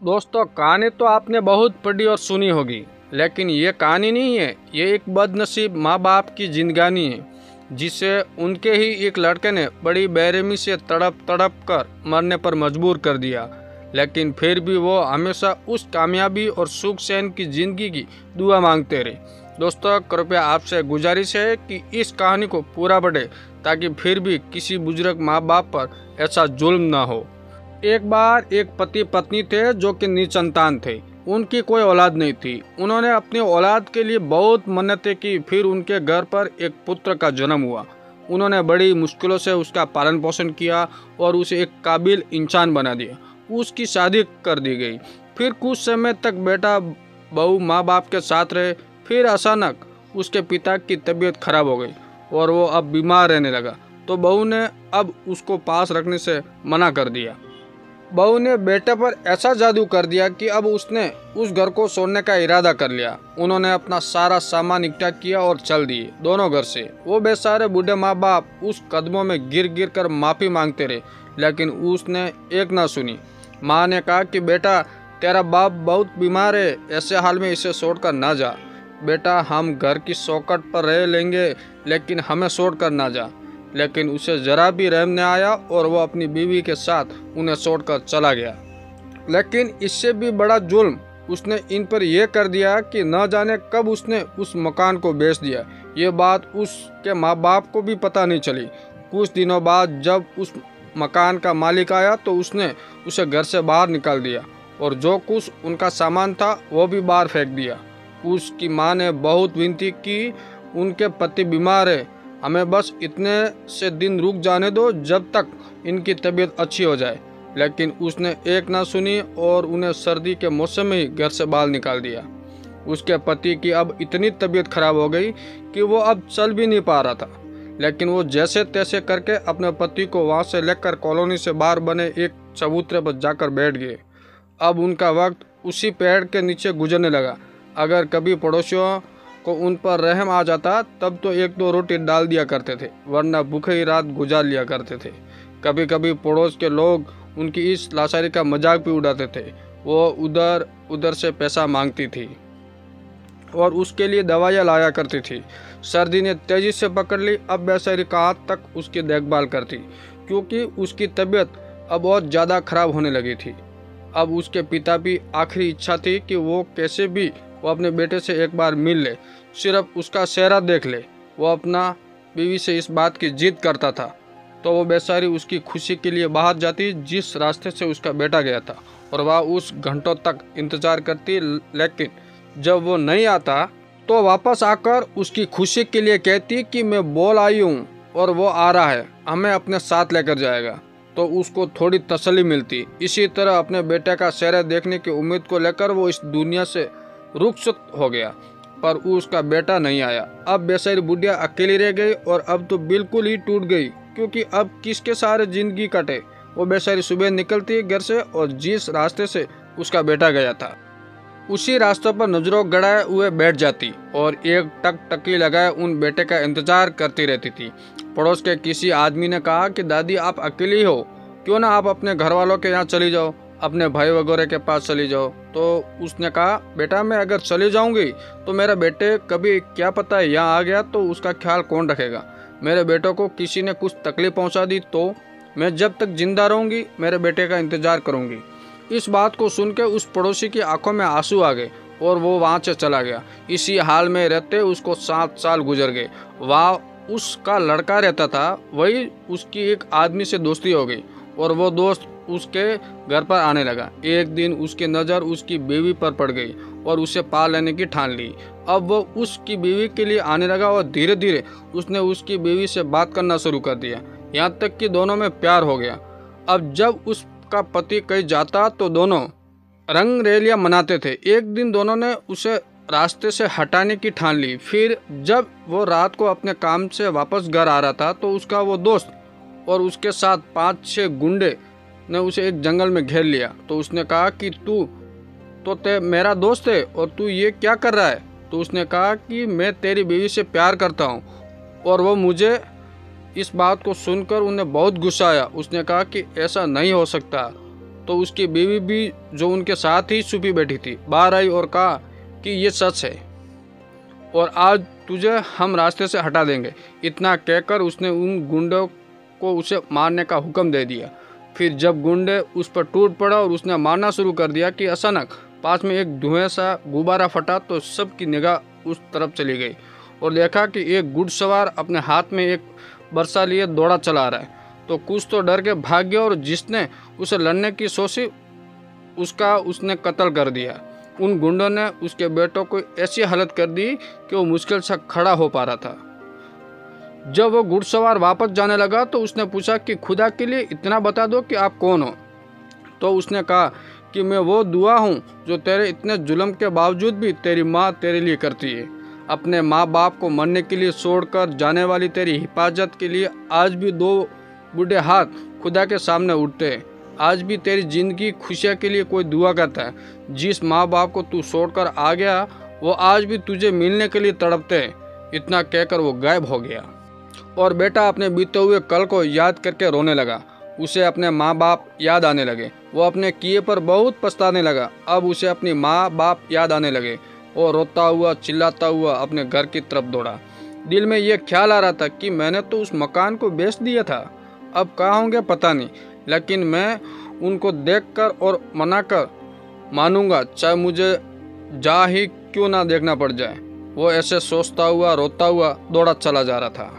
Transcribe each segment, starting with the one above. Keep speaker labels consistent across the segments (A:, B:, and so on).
A: दोस्तों, कहानी तो आपने बहुत पढ़ी और सुनी होगी, लेकिन ये कहानी नहीं है। ये एक बदनसीब माँ बाप की जिंदगानी है, जिसे उनके ही एक लड़के ने बड़ी बेरहमी से तड़प तड़प कर मरने पर मजबूर कर दिया। लेकिन फिर भी वो हमेशा उस कामयाबी और सुख चैन की जिंदगी की दुआ मांगते रहे। दोस्तों, कृपया आपसे गुजारिश है कि इस कहानी को पूरा पढ़ें, ताकि फिर भी किसी बुजुर्ग माँ बाप पर ऐसा जुल्म ना हो। एक बार एक पति पत्नी थे जो कि निसंतान थे। उनकी कोई औलाद नहीं थी। उन्होंने अपनी औलाद के लिए बहुत मन्नतें की। फिर उनके घर पर एक पुत्र का जन्म हुआ। उन्होंने बड़ी मुश्किलों से उसका पालन पोषण किया और उसे एक काबिल इंसान बना दिया। उसकी शादी कर दी गई। फिर कुछ समय तक बेटा बहू माँ बाप के साथ रहे। फिर अचानक उसके पिता की तबीयत खराब हो गई और वो अब बीमार रहने लगा। तो बहू ने अब उसको पास रखने से मना कर दिया। बहू ने बेटे पर ऐसा जादू कर दिया कि अब उसने उस घर को छोड़ने का इरादा कर लिया। उन्होंने अपना सारा सामान इकट्ठा किया और चल दिए दोनों घर से। वो बेचारे बूढ़े माँ बाप उस कदमों में गिर गिर कर माफ़ी मांगते रहे, लेकिन उसने एक ना सुनी। माँ ने कहा कि बेटा, तेरा बाप बहुत बीमार है, ऐसे हाल में इसे छोड़कर ना जा। बेटा, हम घर की चौखट पर रह लेंगे, लेकिन हमें छोड़कर ना जा। लेकिन उसे जरा भी रहम न आया और वो अपनी बीवी के साथ उन्हें छोड़कर चला गया। लेकिन इससे भी बड़ा जुल्म उसने इन पर यह कर दिया कि न जाने कब उसने उस मकान को बेच दिया। ये बात उसके माँ बाप को भी पता नहीं चली। कुछ दिनों बाद जब उस मकान का मालिक आया तो उसने उसे घर से बाहर निकाल दिया और जो कुछ उनका सामान था वो भी बाहर फेंक दिया। उसकी माँ ने बहुत विनती की, उनके पति बीमार है, हमें बस इतने से दिन रुक जाने दो जब तक इनकी तबीयत अच्छी हो जाए। लेकिन उसने एक ना सुनी और उन्हें सर्दी के मौसम में ही घर से बाहर निकाल दिया। उसके पति की अब इतनी तबीयत खराब हो गई कि वो अब चल भी नहीं पा रहा था। लेकिन वो जैसे तैसे करके अपने पति को वहाँ से लेकर कॉलोनी से बाहर बने एक चबूतरे पर जाकर बैठ गए। अब उनका वक्त उसी पेड़ के नीचे गुजरने लगा। अगर कभी पड़ोसियों को उन पर रहम आ जाता तब तो एक दो रोटी डाल दिया करते थे, वरना भूखे ही रात गुजार लिया करते थे। कभी कभी पड़ोस के लोग उनकी इस लाचारी का मजाक भी उड़ाते थे। वो उधर उधर से पैसा मांगती थी और उसके लिए दवाइयाँ लाया करती थी। सर्दी ने तेजी से पकड़ ली। अब बेचारी का हाथ तक उसकी देखभाल करती, क्योंकि उसकी तबीयत अब बहुत ज़्यादा खराब होने लगी थी। अब उसके पिता की आखिरी इच्छा थी कि वो कैसे भी वो अपने बेटे से एक बार मिल ले, सिर्फ उसका चेहरा देख ले। वो अपना बीवी से इस बात की जिद करता था, तो वो बेचारी उसकी खुशी के लिए बाहर जाती जिस रास्ते से उसका बेटा गया था, और वह उस घंटों तक इंतज़ार करती। लेकिन जब वो नहीं आता तो वापस आकर उसकी खुशी के लिए कहती कि मैं बोल आई हूँ और वो आ रहा है, हमें अपने साथ लेकर जाएगा। तो उसको थोड़ी तसल्ली मिलती। इसी तरह अपने बेटे का चेहरा देखने की उम्मीद को लेकर वो इस दुनिया से रुखसत हो गया, पर उसका बेटा नहीं आया। अब बेचारी बुढ़िया अकेली रह गई और अब तो बिल्कुल ही टूट गई, क्योंकि अब किसके सहारे जिंदगी कटे। वो बेचारी सुबह निकलती घर से और जिस रास्ते से उसका बेटा गया था उसी रास्तों पर नजरों गड़ाए हुए बैठ जाती और एक टकटकी लगाए उन बेटे का इंतजार करती रहती थी। पड़ोस के किसी आदमी ने कहा कि दादी, आप अकेली हो, क्यों ना आप अपने घर वालों के यहाँ चली जाओ, अपने भाई वगैरह के पास चली जाओ। तो उसने कहा, बेटा, मैं अगर चली जाऊंगी तो मेरा बेटे कभी क्या पता है यहाँ आ गया तो उसका ख्याल कौन रखेगा। मेरे बेटों को किसी ने कुछ तकलीफ पहुँचा दी तो मैं जब तक जिंदा रहूंगी मेरे बेटे का इंतजार करूंगी। इस बात को सुनकर उस पड़ोसी की आंखों में आंसू आ गए और वो वहाँ से चला गया। इसी हाल में रहते उसको 7 साल गुजर गए। वहाँ उसका लड़का रहता था, वही उसकी एक आदमी से दोस्ती हो गई और वो दोस्त उसके घर पर आने लगा। एक दिन उसकी नज़र उसकी बीवी पर पड़ गई और उसे पाल लेने की ठान ली। अब वो उसकी बीवी के लिए आने लगा और धीरे धीरे उसने उसकी बीवी से बात करना शुरू कर दिया, यहाँ तक कि दोनों में प्यार हो गया। अब जब उसका पति कहीं जाता तो दोनों रंग रैलियां मनाते थे। एक दिन दोनों ने उसे रास्ते से हटाने की ठान ली। फिर जब वो रात को अपने काम से वापस घर आ रहा था तो उसका वो दोस्त और उसके साथ 5-6 गुंडे ने उसे एक जंगल में घेर लिया। तो उसने कहा कि तू तो मेरा दोस्त है और तू ये क्या कर रहा है। तो उसने कहा कि मैं तेरी बीवी से प्यार करता हूँ। और वो मुझे इस बात को सुनकर उन्हें बहुत गुस्सा आया। उसने कहा कि ऐसा नहीं हो सकता, तो उसकी बीवी भी जो उनके साथ ही छुपी बैठी थी बाहर आई और कहा कि ये सच है और आज तुझे हम रास्ते से हटा देंगे। इतना कहकर उसने उन गुंडों को उसे मारने का हुक्म दे दिया। फिर जब गुंडे उस पर टूट पड़ा और उसने मारना शुरू कर दिया कि अचानक पास में एक धुएं सा गुब्बारा फटा तो सबकी निगाह उस तरफ चली गई और देखा कि एक घुड़सवार अपने हाथ में एक बरसा लिए दौड़ा चला रहा है। तो कुछ तो डर के भाग गया और जिसने उसे लड़ने की सोची उसका उसने कत्ल कर दिया। उन गुंडों ने उसके बेटों को ऐसी हालत कर दी कि वो मुश्किल से खड़ा हो पा रहा था। जब वो घुड़सवार वापस जाने लगा तो उसने पूछा कि खुदा के लिए इतना बता दो कि आप कौन हो। तो उसने कहा कि मैं वो दुआ हूँ जो तेरे इतने जुल्म के बावजूद भी तेरी माँ तेरे लिए करती है। अपने माँ बाप को मरने के लिए छोड़कर जाने वाली तेरी हिफाजत के लिए आज भी दो बूढ़े हाथ खुदा के सामने उठते हैं। आज भी तेरी जिंदगी खुशियाँ के लिए कोई दुआ करता है। जिस माँ बाप को तू छोड़कर आ गया वो आज भी तुझे मिलने के लिए तड़पते हैं। इतना कहकर वो गायब हो गया और बेटा अपने बीते हुए कल को याद करके रोने लगा। उसे अपने माँ बाप याद आने लगे। वो अपने किए पर बहुत पछताने लगा। अब उसे अपनी माँ बाप याद आने लगे और रोता हुआ चिल्लाता हुआ अपने घर की तरफ दौड़ा। दिल में ये ख्याल आ रहा था कि मैंने तो उस मकान को बेच दिया था, अब कहाँ होंगे पता नहीं, लेकिन मैं उनको देखकर और मनाकर मानूंगा, चाहे मुझे जा ही क्यों ना देखना पड़ जाए। वो ऐसे सोचता हुआ रोता हुआ दौड़ा चला जा रहा था।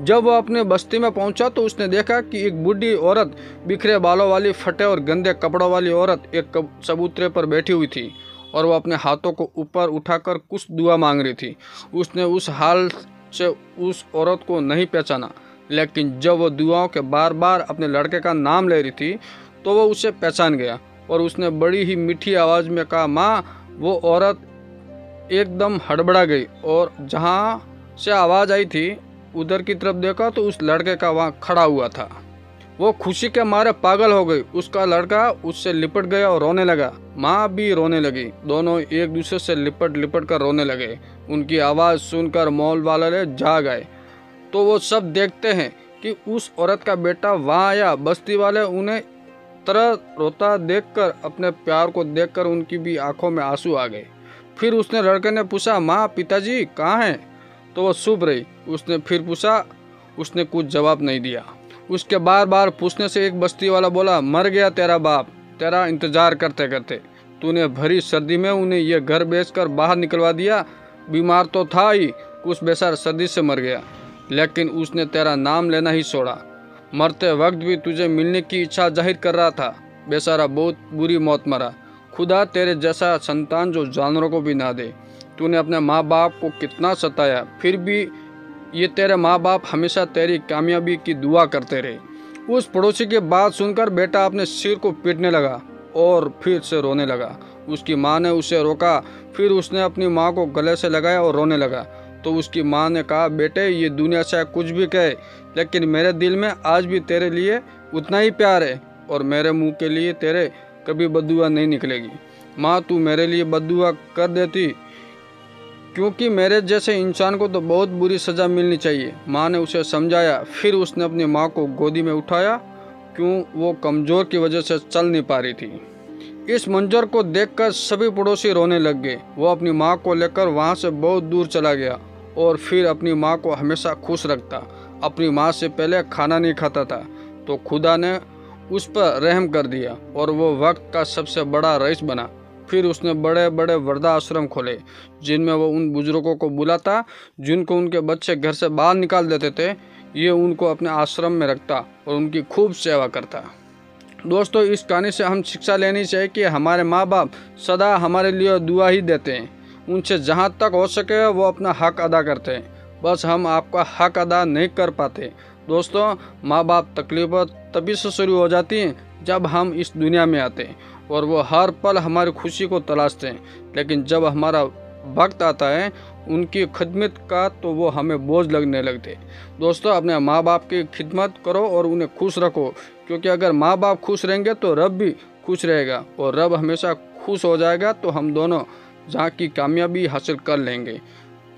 A: जब वो अपने बस्ती में पहुंचा तो उसने देखा कि एक बूढ़ी औरत, बिखरे बालों वाली, फटे और गंदे कपड़ों वाली औरत एक चबूतरे पर बैठी हुई थी और वो अपने हाथों को ऊपर उठाकर कुछ दुआ मांग रही थी। उसने उस हाल से उस औरत को नहीं पहचाना, लेकिन जब वो दुआओं के बार बार अपने लड़के का नाम ले रही थी तो वो उसे पहचान गया और उसने बड़ी ही मीठी आवाज़ में कहा, माँ। वो औरत एकदम हड़बड़ा गई और जहाँ से आवाज़ आई थी उधर की तरफ देखा तो उस लड़के का वहाँ खड़ा हुआ था। वो खुशी के मारे पागल हो गई। उसका लड़का उससे लिपट गया और रोने लगा। माँ भी रोने लगी। दोनों एक दूसरे से लिपट लिपट कर रोने लगे। उनकी आवाज़ सुनकर मॉल वाले जाग आए तो वो सब देखते हैं कि उस औरत का बेटा वहाँ आया। बस्ती वाले उन्हें तरह रोता देखकर, अपने प्यार को देखकर उनकी भी आंखों में आंसू आ गए। फिर उसने लड़के ने पूछा, माँ पिताजी कहाँ हैं? तो वो चुप रही। उसने फिर पूछा, उसने कुछ जवाब नहीं दिया। उसके बार बार पूछने से एक बस्ती वाला बोला, मर गया तेरा बाप, तेरा इंतजार करते करते। तूने भरी सर्दी में उन्हें यह घर बेचकर बाहर निकलवा दिया। बीमार तो था ही, कुछ बेचारा सर्दी से मर गया, लेकिन उसने तेरा नाम लेना ही छोड़ा। मरते वक्त भी तुझे मिलने की इच्छा जाहिर कर रहा था। बेचारा बहुत बुरी मौत मरा। खुदा तेरे जैसा संतान जो जानवरों को भी ना दे। तूने अपने माँ बाप को कितना सताया, फिर भी ये तेरे माँ बाप हमेशा तेरी कामयाबी की दुआ करते रहे। उस पड़ोसी की बात सुनकर बेटा अपने सिर को पीटने लगा और फिर से रोने लगा। उसकी माँ ने उसे रोका। फिर उसने अपनी माँ को गले से लगाया और रोने लगा। तो उसकी माँ ने कहा, बेटे ये दुनिया चाहे कुछ भी कहे, लेकिन मेरे दिल में आज भी तेरे लिए उतना ही प्यार है और मेरे मुंह के लिए तेरे कभी बद्दुआ नहीं निकलेगी। माँ तू मेरे लिए बद्दुआ कर देती, क्योंकि मेरे जैसे इंसान को तो बहुत बुरी सज़ा मिलनी चाहिए। माँ ने उसे समझाया। फिर उसने अपनी माँ को गोदी में उठाया, क्यों वो कमज़ोर की वजह से चल नहीं पा रही थी। इस मंजर को देखकर सभी पड़ोसी रोने लग गए। वो अपनी माँ को लेकर वहाँ से बहुत दूर चला गया और फिर अपनी माँ को हमेशा खुश रखता। अपनी माँ से पहले खाना नहीं खाता था तो खुदा ने उस पर रहम कर दिया और वो वक्त का सबसे बड़ा रईस बना। फिर उसने बड़े बड़े वृद्धाश्रम खोले, जिनमें वो उन बुजुर्गों को बुलाता जिनको उनके बच्चे घर से बाहर निकाल देते थे। ये उनको अपने आश्रम में रखता और उनकी खूब सेवा करता। दोस्तों, इस कहानी से हम शिक्षा लेनी चाहिए कि हमारे माँ बाप सदा हमारे लिए दुआ ही देते हैं। उनसे जहाँ तक हो सके वो अपना हक अदा करते हैं, बस हम आपका हक अदा नहीं कर पाते। दोस्तों, माँ बाप तकलीफ़ तभी से शुरू हो जाती हैं जब हम इस दुनिया में आते हैं और वो हर पल हमारी खुशी को तलाशते हैं, लेकिन जब हमारा वक्त आता है उनकी खिदमत का तो वो हमें बोझ लगने लगते। दोस्तों, अपने माँ बाप की खिदमत करो और उन्हें खुश रखो, क्योंकि अगर माँ बाप खुश रहेंगे तो रब भी खुश रहेगा और रब हमेशा खुश हो जाएगा तो हम दोनों जहाँ की कामयाबी हासिल कर लेंगे।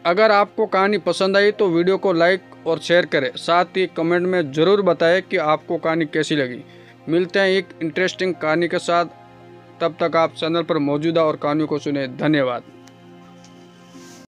A: अगर आपको कहानी पसंद आई तो वीडियो को लाइक और शेयर करें। साथ ही कमेंट में ज़रूर बताएं कि आपको कहानी कैसी लगी। मिलते हैं एक इंटरेस्टिंग कहानी के साथ। तब तक आप चैनल पर मौजूदा और कहानियों को सुने। धन्यवाद।